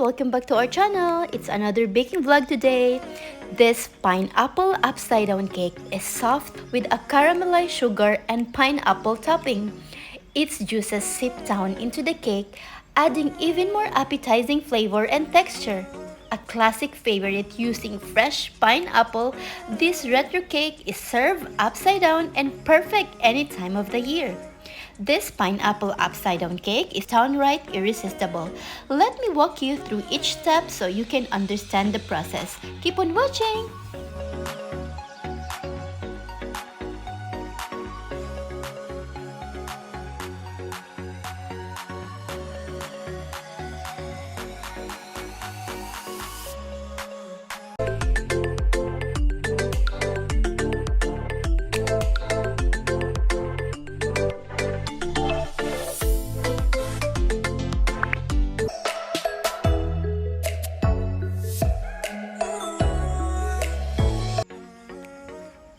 welcome back to our channel. It's another baking vlog today. This pineapple upside down cake is soft with a caramelized sugar and pineapple topping. Its juices seep down into the cake, adding even more appetizing flavor and texture. A classic favorite using fresh pineapple, this retro cake is served upside down and perfect any time of the year. This pineapple upside down cake is downright irresistible. Let me walk you through each step so you can understand the process. Keep on watching!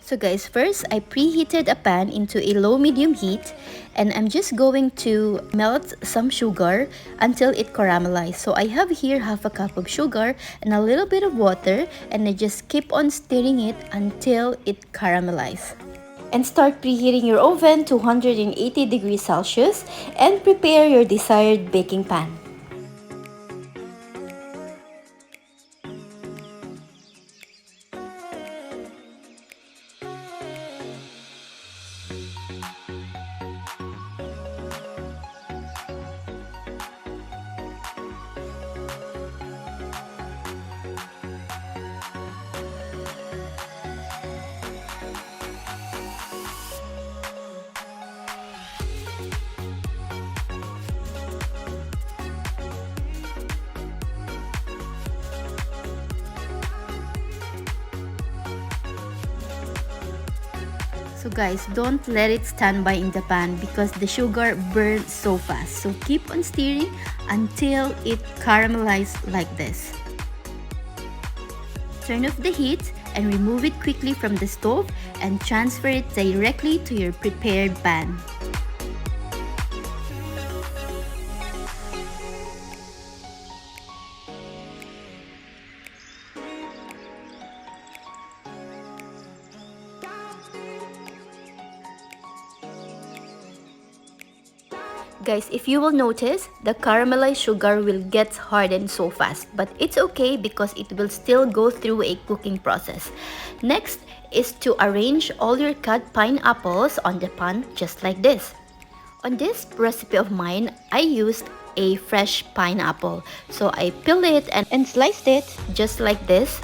So guys, first I preheated a pan into a low-medium heat and I'm just going to melt some sugar until it caramelizes. So I have here half a cup of sugar and a little bit of water, and I just keep on stirring it until it caramelizes. And start preheating your oven to 180 degrees Celsius and prepare your desired baking pan. So guys, don't let it stand by in the pan because the sugar burns so fast. So keep on stirring until it caramelizes like this. Turn off the heat and remove it quickly from the stove and transfer it directly to your prepared pan. Guys, if you will notice, the caramelized sugar will get hardened so fast, but it's okay because it will still go through a cooking process. Next is to arrange all your cut pineapples on the pan just like this. On this recipe of mine, I used a fresh pineapple. So I peeled it and sliced it just like this.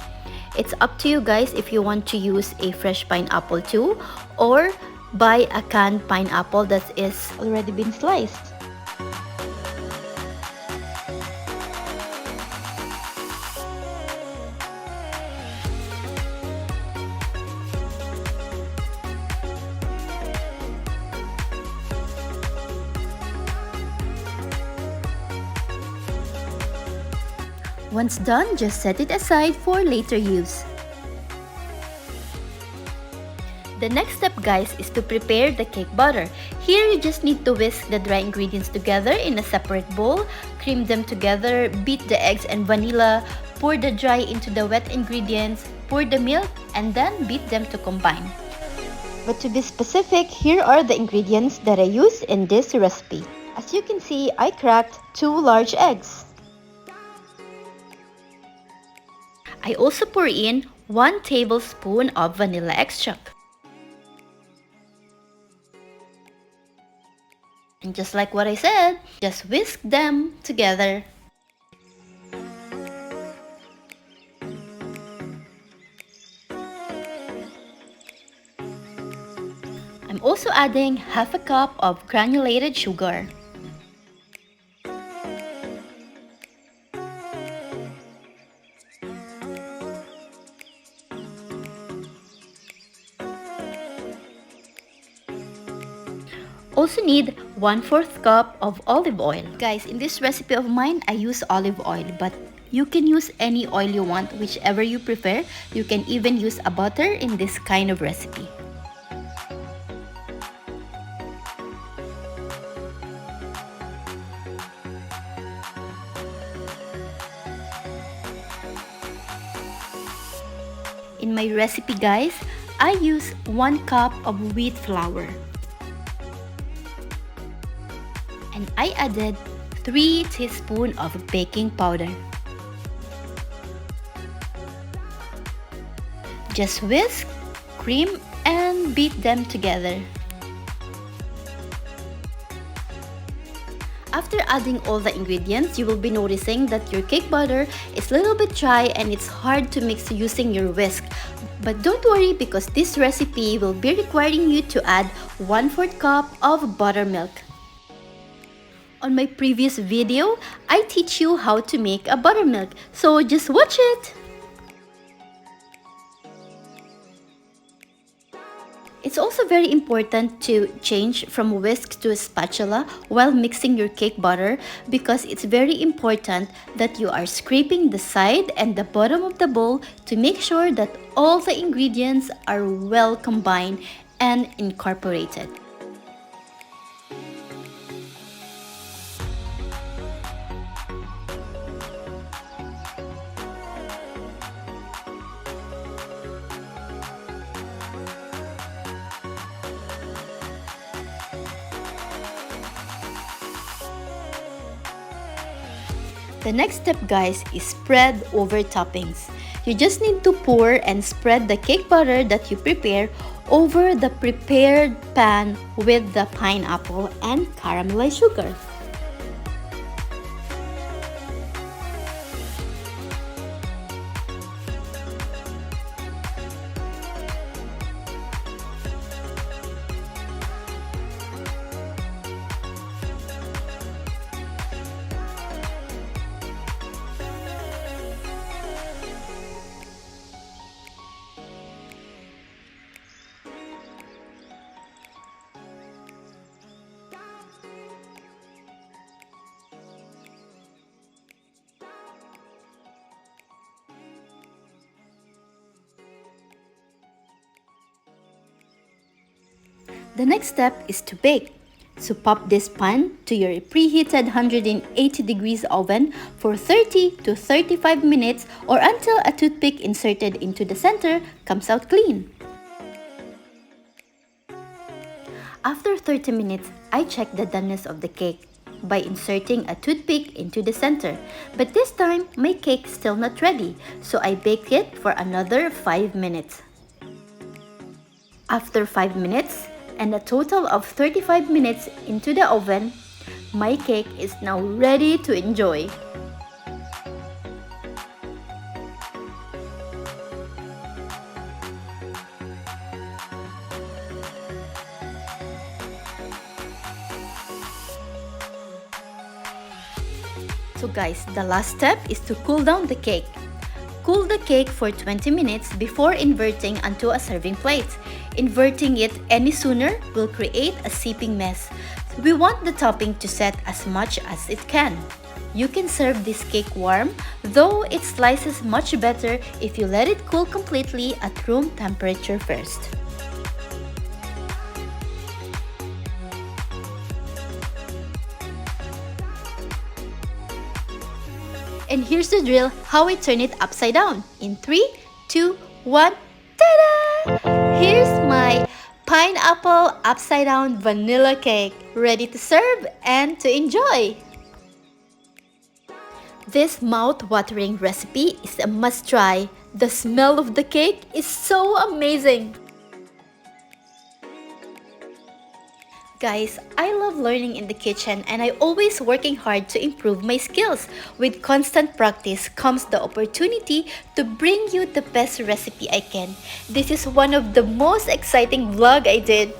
It's up to you guys if you want to use a fresh pineapple too, or buy a canned pineapple that is already been sliced. Once done, just set it aside for later use. The next step, guys, is to prepare the cake batter. Here you just need to whisk the dry ingredients together in a separate bowl, cream them together, beat the eggs and vanilla, pour the dry into the wet ingredients, pour the milk, and then beat them to combine. But to be specific, here are the ingredients that I use in this recipe. As you can see, I cracked 2 large eggs. I also pour in 1 tablespoon of vanilla extract. And just like what I said, just whisk them together. I'm also adding half a cup of granulated sugar. Also need 1/4 cup of olive oil. Guys, in this recipe of mine, I use olive oil, but you can use any oil you want, whichever you prefer. You can even use a butter in this kind of recipe. In my recipe guys, I use 1 cup of wheat flour. And I added 3 teaspoons of baking powder. Just whisk, cream, and beat them together. After adding all the ingredients, you will be noticing that your cake batter is a little bit dry and it's hard to mix using your whisk. But don't worry, because this recipe will be requiring you to add 1/4 cup of buttermilk. On my previous video, I teach you how to make a buttermilk, so just watch it! It's also very important to change from whisk to a spatula while mixing your cake batter, because it's very important that you are scraping the side and the bottom of the bowl to make sure that all the ingredients are well combined and incorporated. The next step guys is spread over toppings. You just need to pour and spread the cake batter that you prepare over the prepared pan with the pineapple and caramelized sugar. The next step is to bake. So pop this pan to your preheated 180 degrees oven for 30 to 35 minutes, or until a toothpick inserted into the center comes out clean. After 30 minutes, I check the doneness of the cake by inserting a toothpick into the center. But this time, my cake is still not ready, so I bake it for another 5 minutes. After 5 minutes, and a total of 35 minutes into the oven, my cake is now ready to enjoy. So guys, the last step is to cool down the cake. Cool the cake for 20 minutes before inverting onto a serving plate. Inverting it any sooner will create a seeping mess. We want the topping to set as much as it can. You can serve this cake warm, though it slices much better if you let it cool completely at room temperature first. And here's the drill how I turn it upside down. In 3, 2, 1, ta-da! Here's my pineapple upside down vanilla cake, ready to serve and to enjoy. This mouth-watering recipe is a must-try. The smell of the cake is so amazing. Guys, I love learning in the kitchen, and I always working hard to improve my skills. With constant practice comes the opportunity to bring you the best recipe I can. This is one of the most exciting vlog I did.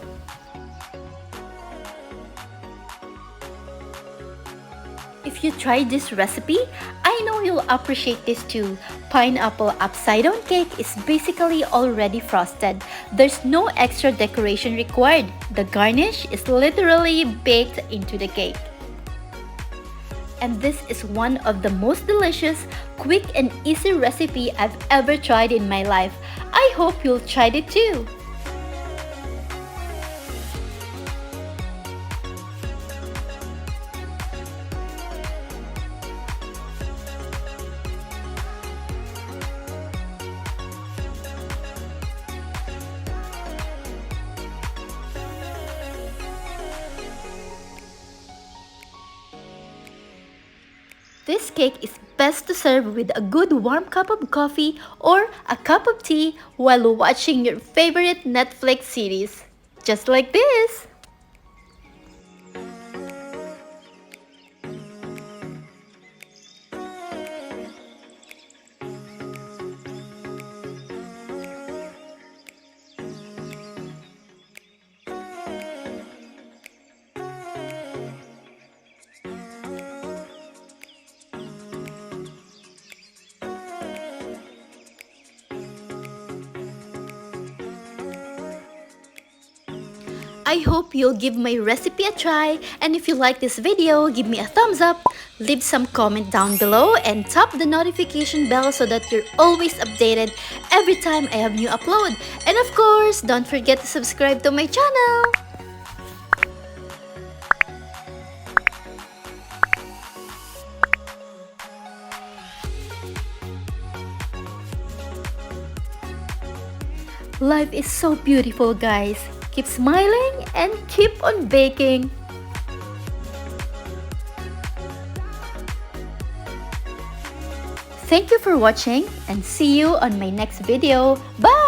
If you try this recipe, I know you'll appreciate this too. Pineapple upside down cake is basically already frosted. There's no extra decoration required. The garnish is literally baked into the cake. And this is one of the most delicious, quick and easy recipe I've ever tried in my life. I hope you'll try it too. This cake is best to serve with a good warm cup of coffee or a cup of tea while watching your favorite Netflix series. Just like this! I hope you'll give my recipe a try, and if you like this video, give me a thumbs up, leave some comment down below, and tap the notification bell so that you're always updated every time I have new upload. And of course, don't forget to subscribe to my channel! Life is so beautiful, guys. Keep smiling and keep on baking. Thank you for watching and see you on my next video. Bye!